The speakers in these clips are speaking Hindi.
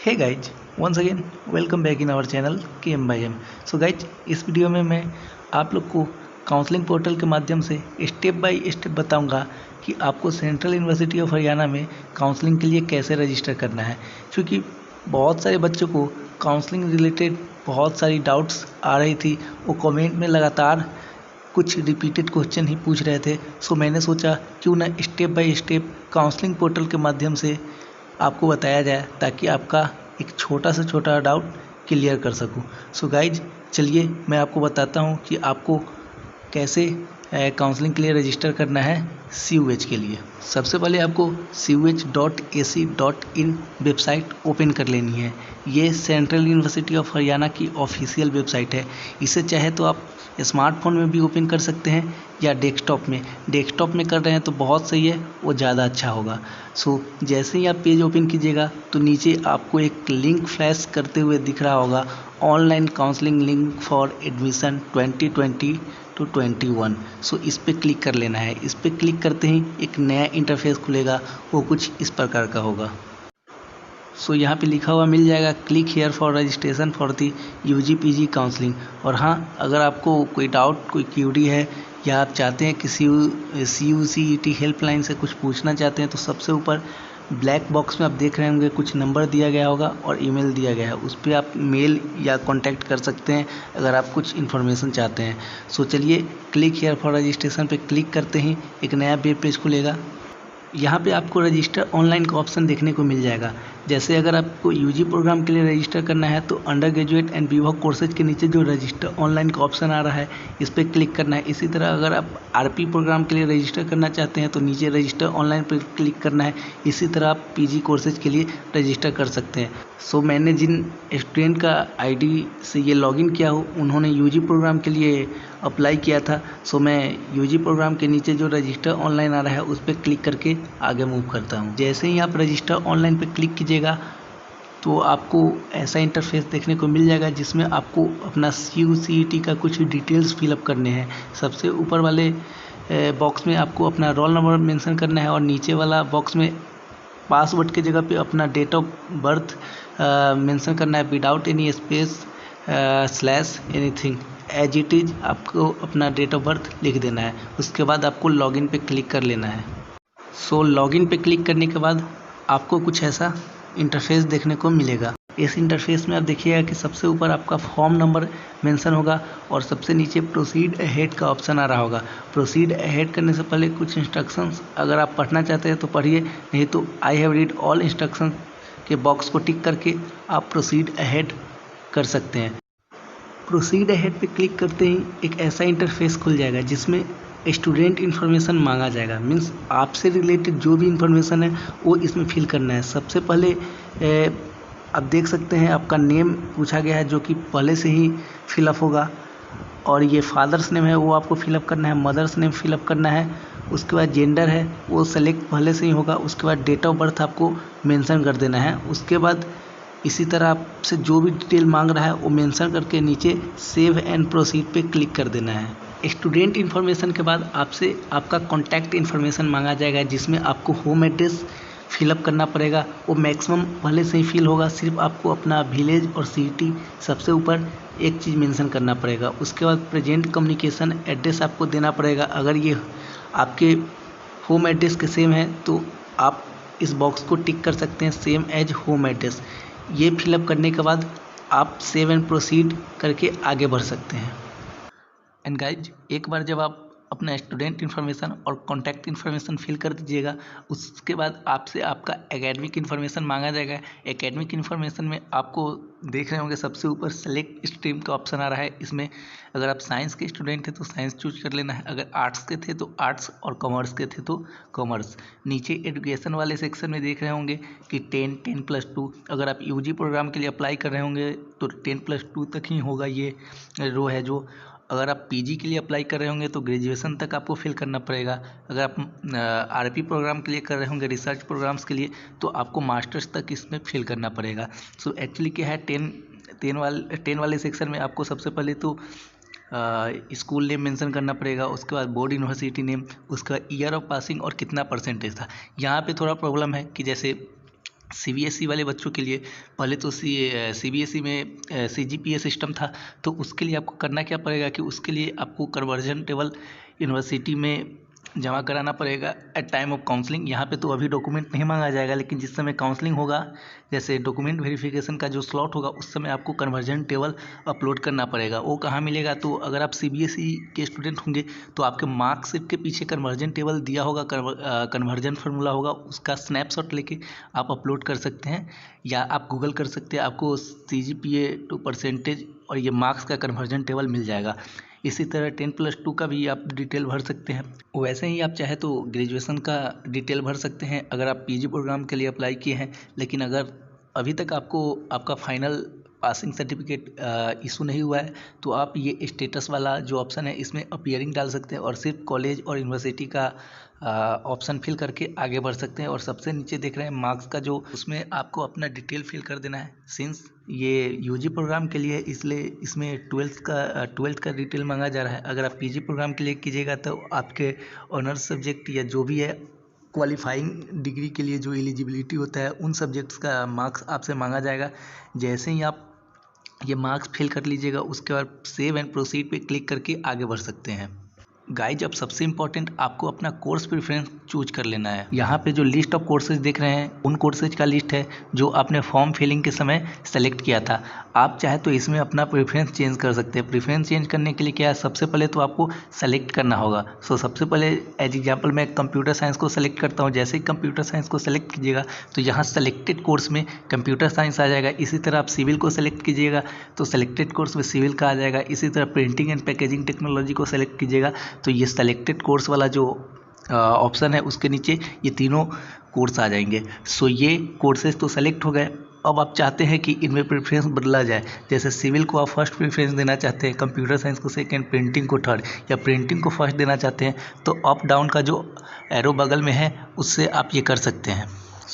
Hey guys, once again welcome back in our channel KM/M। So guys, इस वीडियो में मैं आप लोग को काउंसलिंग पोर्टल के माध्यम से स्टेप बाय स्टेप बताऊंगा कि आपको सेंट्रल यूनिवर्सिटी ऑफ हरियाणा में काउंसलिंग के लिए कैसे रजिस्टर करना है। क्योंकि बहुत सारे बच्चों को काउंसलिंग रिलेटेड बहुत सारी डाउट्स आ रही थी। वो कमेंट में लगातार कुछ रिपीटेड क्वेश्चन ही पूछ रहे थे। सो मैंने सोचा क्यों ना step by step counselling portal के माध्यम से आपको बताया जाए ताकि आपका एक छोटा से छोटा डाउट क्लियर कर सकूं। सो गाइज, चलिए मैं आपको बताता हूं कि आपको कैसे काउंसलिंग के लिए रजिस्टर करना है CUH के लिए। सबसे पहले आपको cuh.ac.in वेबसाइट ओपन कर लेनी है। ये सेंट्रल यूनिवर्सिटी ऑफ हरियाणा की ऑफिशियल वेबसाइट है। इसे चाहे तो आप स्मार्टफोन में भी ओपन कर सकते हैं या डेस्कटॉप में कर रहे हैं तो बहुत सही है, वो ज़्यादा अच्छा होगा। सो जैसे ही आप पेज ओपन कीजिएगा तो नीचे आपको एक लिंक फ्लैश करते हुए दिख रहा होगा, online counselling link for admission 2020 to 21। सो इस पर क्लिक कर लेना है। इस पर क्लिक करते ही एक नया इंटरफेस खुलेगा, वो कुछ इस प्रकार का होगा। सो यहाँ पे लिखा हुआ मिल जाएगा click here for registration for the UG PG counselling. और हाँ, अगर आपको कोई डाउट, कोई क्यूरी है या आप चाहते हैं कि CUCET हेल्पलाइन से कुछ पूछना चाहते हैं तो सबसे ऊपर ब्लैक बॉक्स में आप देख रहे होंगे कुछ नंबर दिया गया होगा और ईमेल दिया गया है। उस पर आप मेल या कांटेक्ट कर सकते हैं अगर आप कुछ इन्फॉर्मेशन चाहते हैं। सो चलिए, क्लिक हेयर फॉर रजिस्ट्रेशन पे क्लिक करते ही एक नया वेब पेज खुलेगा। यहाँ पे आपको रजिस्टर ऑनलाइन का ऑप्शन देखने को मिल जाएगा। जैसे अगर आपको UG प्रोग्राम के लिए रजिस्टर करना है तो अंडर ग्रेजुएट एंड विवॉक कोर्सेज के नीचे जो रजिस्टर ऑनलाइन का ऑप्शन आ रहा है, इस पर क्लिक करना है। इसी तरह अगर आप RP प्रोग्राम के लिए रजिस्टर करना चाहते हैं तो नीचे रजिस्टर ऑनलाइन पर क्लिक करना है। इसी तरह आप PG कोर्सेज के लिए रजिस्टर कर सकते हैं। सो मैंने जिन स्टूडेंट का ID से ये लॉगिन किया हो, उन्होंने UG प्रोग्राम के लिए अप्लाई किया था। सो मैं UG प्रोग्राम के नीचे जो रजिस्टर ऑनलाइन आ रहा है उस पर क्लिक करके आगे मूव करता हूँ। जैसे ही आप रजिस्टर ऑनलाइन पे क्लिक कीजिएगा तो आपको ऐसा इंटरफेस देखने को मिल जाएगा जिसमें आपको अपना CUCET का कुछ डिटेल्स फिलअप करने हैं। सबसे ऊपर वाले बॉक्स में आपको अपना रोल नंबर मेंशन करना है और नीचे वाला बॉक्स में पासवर्ड की जगह पे अपना डेट ऑफ बर्थ मेंशन करना है without any space slash anything. As it is आपको अपना डेट ऑफ बर्थ लिख देना है। उसके बाद आपको लॉगिन पे क्लिक कर लेना है। सो लॉगिन पे क्लिक करने के बाद आपको कुछ ऐसा इंटरफेस देखने को मिलेगा। इस इंटरफेस में आप देखिएगा कि सबसे ऊपर आपका फॉर्म नंबर मेंशन होगा और सबसे नीचे प्रोसीड अहेड का ऑप्शन आ रहा होगा। प्रोसीड अहेड करने से पहले कुछ इंस्ट्रक्शंस अगर आप पढ़ना चाहते हैं तो पढ़िए, नहीं तो I have read all instructions के बॉक्स को टिक करके आप प्रोसीड अहेड कर सकते हैं। प्रोसीड अहेड पे क्लिक करते ही एक ऐसा इंटरफेस खुल जाएगा जिसमें स्टूडेंट इन्फॉर्मेशन मांगा जाएगा। मीन्स आपसे रिलेटेड जो भी इन्फॉर्मेशन है वो इसमें फिल करना है। सबसे पहले आप देख सकते हैं आपका नेम पूछा गया है जो कि पहले से ही फिलअप होगा, और ये फादर्स नेम है वो आपको फिलअप करना है, मदर्स नेम फिलअप करना है। उसके बाद जेंडर है वो सेलेक्ट पहले से ही होगा। उसके बाद डेट ऑफ बर्थ आपको मेंशन कर देना है। उसके बाद इसी तरह आपसे जो भी डिटेल मांग रहा है वो मेंशन करके नीचे सेव एंड प्रोसीड पे क्लिक कर देना है। स्टूडेंट इन्फॉर्मेशन के बाद आपसे आपका कॉन्टैक्ट इन्फॉर्मेशन मांगा जाएगा जिसमें आपको होम एड्रेस फिलअप करना पड़ेगा। वो मैक्सिमम पहले से ही फिल होगा, सिर्फ आपको अपना विलेज और सिटी सबसे ऊपर एक चीज़ मेंशन करना पड़ेगा। उसके बाद प्रेजेंट कम्युनिकेशन एड्रेस आपको देना पड़ेगा। अगर ये आपके होम एड्रेस के सेम है तो आप इस बॉक्स को टिक कर सकते हैं, सेम एज होम एड्रेस। ये फिलअप करने के बाद आप सेव एंड प्रोसीड करके आगे बढ़ सकते हैं। एंड गाइज, एक बार जब आप अपना स्टूडेंट इन्फॉर्मेशन और कॉन्टैक्ट इन्फॉर्मेशन फिल कर दीजिएगा, उसके बाद आपसे आपका एकेडमिक इन्फॉर्मेशन मांगा जाएगा। एकेडमिक इन्फॉर्मेशन में आपको देख रहे होंगे सबसे ऊपर सेलेक्ट स्ट्रीम का ऑप्शन आ रहा है। इसमें अगर आप साइंस के स्टूडेंट थे तो साइंस चूज कर लेना है, अगर आर्ट्स के थे तो आर्ट्स और कॉमर्स के थे तो कॉमर्स। नीचे एजुकेशन वाले सेक्शन में देख रहे होंगे कि 10+2, अगर आप UG प्रोग्राम के लिए अप्लाई कर रहे होंगे तो 10+2 तक ही होगा ये रो है जो। अगर आप PG के लिए अप्लाई कर रहे होंगे तो ग्रेजुएशन तक आपको फिल करना पड़ेगा। अगर आप RP प्रोग्राम के लिए कर रहे होंगे, रिसर्च प्रोग्राम्स के लिए, तो आपको मास्टर्स तक इसमें फिल करना पड़ेगा। सो एक्चुअली क्या है, 10 वाले सेक्शन में आपको सबसे पहले तो स्कूल नेम मेंशन करना पड़ेगा। उसके बाद बोर्ड यूनिवर्सिटी नेम, उसका ईयर ऑफ पासिंग और कितना परसेंटेज था। यहाँ पे थोड़ा प्रॉब्लम है कि जैसे सीबीएसई वाले बच्चों के लिए पहले तो सीबीएसई में सीजीपीए सिस्टम था, तो उसके लिए आपको करना क्या पड़ेगा कि उसके लिए आपको कन्वर्जन टेबल यूनिवर्सिटी में जमा कराना पड़ेगा एट टाइम ऑफ काउंसलिंग। यहाँ पे तो अभी डॉक्यूमेंट नहीं मांगा जाएगा, लेकिन जिस समय काउंसलिंग होगा, जैसे डॉक्यूमेंट वेरिफिकेशन का जो स्लॉट होगा, उस समय आपको कन्वर्जन टेबल अपलोड करना पड़ेगा। वो कहाँ मिलेगा? तो अगर आप सीबीएसई के स्टूडेंट होंगे तो आपके मार्कशीट के पीछे कन्वर्जन टेबल दिया होगा, कन्वर्जन फार्मूला होगा, उसका स्नैपशॉट लेके आप अपलोड कर सकते हैं, या आप गूगल कर सकते हैं, आपको सीजीपीए टू परसेंटेज और ये मार्क्स का कन्वर्जन टेबल मिल जाएगा। इसी तरह 10+2 का भी आप डिटेल भर सकते हैं। वैसे ही आप चाहे तो ग्रेजुएशन का डिटेल भर सकते हैं अगर आप पीजी प्रोग्राम के लिए अप्लाई किए हैं। लेकिन अगर अभी तक आपको आपका फाइनल पासिंग सर्टिफिकेट इशू नहीं हुआ है, तो आप ये स्टेटस वाला जो ऑप्शन है इसमें अपीयरिंग डाल सकते हैं और सिर्फ कॉलेज और यूनिवर्सिटी का ऑप्शन फिल करके आगे बढ़ सकते हैं। और सबसे नीचे देख रहे हैं मार्क्स का, जो उसमें आपको अपना डिटेल फिल कर देना है। सिंस ये यूजी प्रोग्राम के लिए, इसलिए इसमें 12th का डिटेल मांगा जा रहा है। अगर आप पीजी प्रोग्राम के लिए कीजिएगा तो आपके ऑनर्स सब्जेक्ट या जो भी है क्वालिफाइंग डिग्री के लिए जो एलिजिबिलिटी होता है, उन सब्जेक्ट्स का मार्क्स आपसे मांगा जाएगा। जैसे ही आप ये मार्क्स फिल कर लीजिएगा, उसके बाद सेव एंड प्रोसीड पे क्लिक करके आगे बढ़ सकते हैं। गाइज, अब सबसे इम्पॉर्टेंट आपको अपना कोर्स प्रेफरेंस चूज कर लेना है। यहाँ पे जो लिस्ट ऑफ कोर्सेज देख रहे हैं, उन कोर्सेज का लिस्ट है जो आपने फॉर्म फिलिंग के समय सेलेक्ट किया था। आप चाहे तो इसमें अपना प्रेफरेंस चेंज कर सकते हैं। प्रेफरेंस चेंज करने के लिए क्या है, सबसे पहले तो आपको सेलेक्ट करना होगा। सबसे पहले एज एग्जाम्पल मैं कंप्यूटर साइंस को सेलेक्ट करता हूँ। जैसे ही कंप्यूटर साइंस को सेलेक्ट कीजिएगा तो यहाँ सेलेक्टेड कोर्स में कंप्यूटर साइंस आ जाएगा। इसी तरह आप सिविल को सेलेक्ट कीजिएगा तो सेलेक्टेड कोर्स में सिविल का आ जाएगा। इसी तरह प्रिंटिंग एंड पैकेजिंग टेक्नोलॉजी को सेलेक्ट कीजिएगा तो ये सेलेक्टेड कोर्स वाला जो ऑप्शन है उसके नीचे ये तीनों कोर्स आ जाएंगे। ये कोर्सेज तो सेलेक्ट हो गए। अब आप चाहते हैं कि इनमें प्रेफरेंस बदला जाए। जैसे सिविल को आप फर्स्ट प्रेफरेंस देना चाहते हैं, कंप्यूटर साइंस को सेकंड, प्रिंटिंग को थर्ड, या प्रिंटिंग को फर्स्ट देना चाहते हैं तो अप डाउन का जो एरो बगल में है उससे आप ये कर सकते हैं।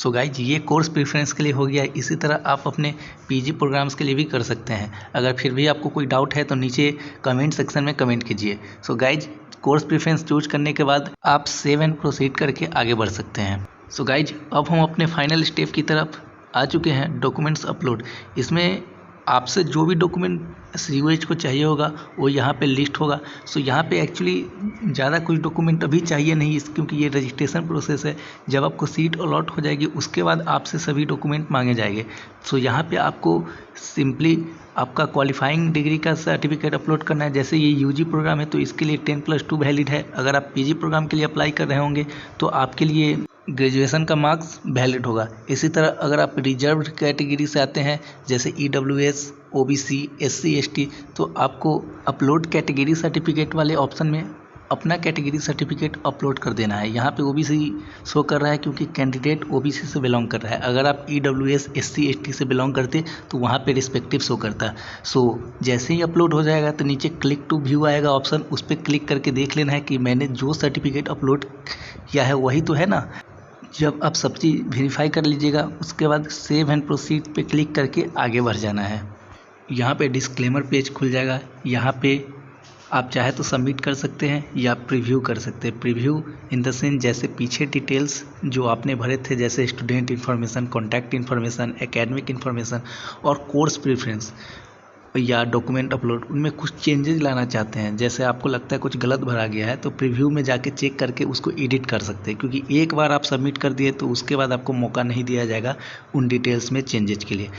गाइज, ये कोर्स प्रेफरेंस के लिए हो गया। इसी तरह आप अपने पीजी प्रोग्राम्स के लिए भी कर सकते हैं। अगर फिर भी आपको कोई डाउट है तो नीचे कमेंट सेक्शन में कमेंट कीजिए। गाइज, कोर्स प्रेफरेंस चूज करने के बाद आप सेव एंड प्रोसीड करके आगे बढ़ सकते हैं। गाइज, अब हम अपने फाइनल स्टेप की तरफ आ चुके हैं, डॉक्यूमेंट्स अपलोड। इसमें आपसे जो भी डॉक्यूमेंट सीयूएच को चाहिए होगा वो यहाँ पे लिस्ट होगा। यहाँ पे एक्चुअली ज़्यादा कुछ डॉक्यूमेंट अभी चाहिए नहीं, क्योंकि ये रजिस्ट्रेशन प्रोसेस है। जब आपको सीट अलॉट हो जाएगी उसके बाद आपसे सभी डॉक्यूमेंट मांगे जाएंगे। यहाँ पे आपको सिंपली आपका क्वालिफाइंग डिग्री का सर्टिफिकेट अपलोड करना है। जैसे ये यूजी प्रोग्राम है तो इसके लिए 10+2 वैलिड है। अगर आप पीजी प्रोग्राम के लिए अप्लाई कर रहे होंगे तो आपके लिए ग्रेजुएशन का मार्क्स वैलिड होगा। इसी तरह अगर आप रिजर्व्ड कैटेगरी से आते हैं, जैसे EWS, OBC, SC, ST, तो आपको अपलोड कैटेगरी सर्टिफिकेट वाले ऑप्शन में अपना कैटेगरी सर्टिफिकेट अपलोड कर देना है। यहाँ पे OBC शो कर रहा है क्योंकि कैंडिडेट OBC से बिलोंग कर रहा है। अगर आप EWS, SC, ST से बिलोंग करते तो वहाँ पे रिस्पेक्टिव शो करता है। जैसे ही अपलोड हो जाएगा तो नीचे क्लिक टू व्यू आएगा ऑप्शन, उस पर क्लिक करके देख लेना है कि मैंने जो सर्टिफिकेट अपलोड किया है वही तो है ना। जब आप सब चीज़ वेरीफाई कर लीजिएगा उसके बाद सेव एंड प्रोसीड पे क्लिक करके आगे बढ़ जाना है। यहाँ पे डिस्क्लेमर पेज खुल जाएगा। यहाँ पे आप चाहे तो सबमिट कर सकते हैं या प्रीव्यू कर सकते हैं। प्रीव्यू इन द सेंस जैसे पीछे डिटेल्स जो आपने भरे थे, जैसे student information, contact information, academic information और कोर्स प्रेफरेंस या डॉक्यूमेंट अपलोड, उनमें कुछ चेंजेस लाना चाहते हैं, जैसे आपको लगता है कुछ गलत भरा गया है तो प्रीव्यू में जाके चेक करके उसको एडिट कर सकते हैं। क्योंकि एक बार आप सबमिट कर दिए तो उसके बाद आपको मौका नहीं दिया जाएगा उन डिटेल्स में चेंजेज के लिए।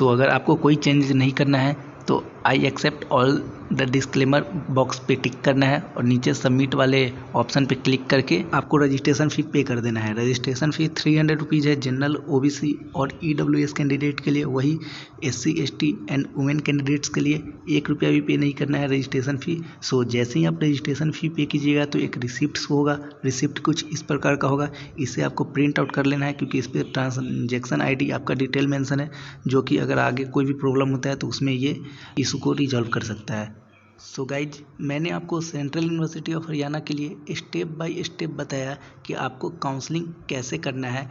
अगर आपको कोई चेंज नहीं करना है तो I accept all the disclaimer box पे टिक करना है और नीचे सबमिट वाले ऑप्शन पे क्लिक करके आपको रजिस्ट्रेशन फ़ी पे कर देना है। रजिस्ट्रेशन फ़ी 300 रुपीज़ है जनरल, OBC और EWS कैंडिडेट के लिए। वही SC, ST and women candidates के लिए 1 रुपया भी पे नहीं करना है रजिस्ट्रेशन फ़ी। जैसे ही आप रजिस्ट्रेशन फ़ी पे कीजिएगा तो एक रिसिप्ट होगा। रिसिप्ट कुछ इस प्रकार का होगा, इसे आपको प्रिंट आउट कर लेना है क्योंकि इस पर ट्रांजैक्शन ID आपका डिटेल मेंशन है, जो कि अगर आगे कोई भी प्रॉब्लम होता है तो उसमें ये इशू को रिजॉल्व कर सकता है। गाइज, मैंने आपको सेंट्रल यूनिवर्सिटी ऑफ हरियाणा के लिए स्टेप बाय स्टेप बताया कि आपको काउंसलिंग कैसे करना है।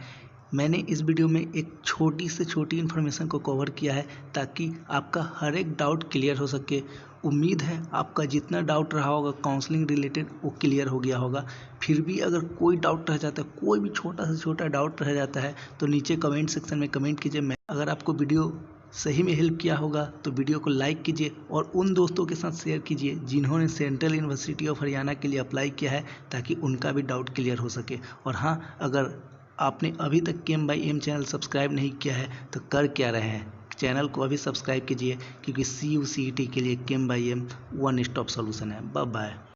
मैंने इस वीडियो में एक छोटी से छोटी इन्फॉर्मेशन को कवर किया है ताकि आपका हर एक डाउट क्लियर हो सके उम्मीद है आपका जितना डाउट रहा होगा काउंसलिंग रिलेटेड वो क्लियर हो गया होगा। फिर भी अगर कोई डाउट रह जाता है, कोई भी छोटा से छोटा डाउट रह जाता है तो नीचे कमेंट सेक्शन में कमेंट कीजिए। मैं अगर आपको वीडियो सही में हेल्प किया होगा तो वीडियो को लाइक कीजिए और उन दोस्तों के साथ शेयर कीजिए जिन्होंने सेंट्रल यूनिवर्सिटी ऑफ हरियाणा के लिए अप्लाई किया है, ताकि उनका भी डाउट क्लियर हो सके। और हाँ, अगर आपने अभी तक केम बाई एम चैनल सब्सक्राइब नहीं किया है तो कर क्या रहे हैं, चैनल को अभी सब्सक्राइब कीजिए, क्योंकि CU CET के लिए केम बाई एम वन स्टॉप सॉल्यूशन है। Bye bye.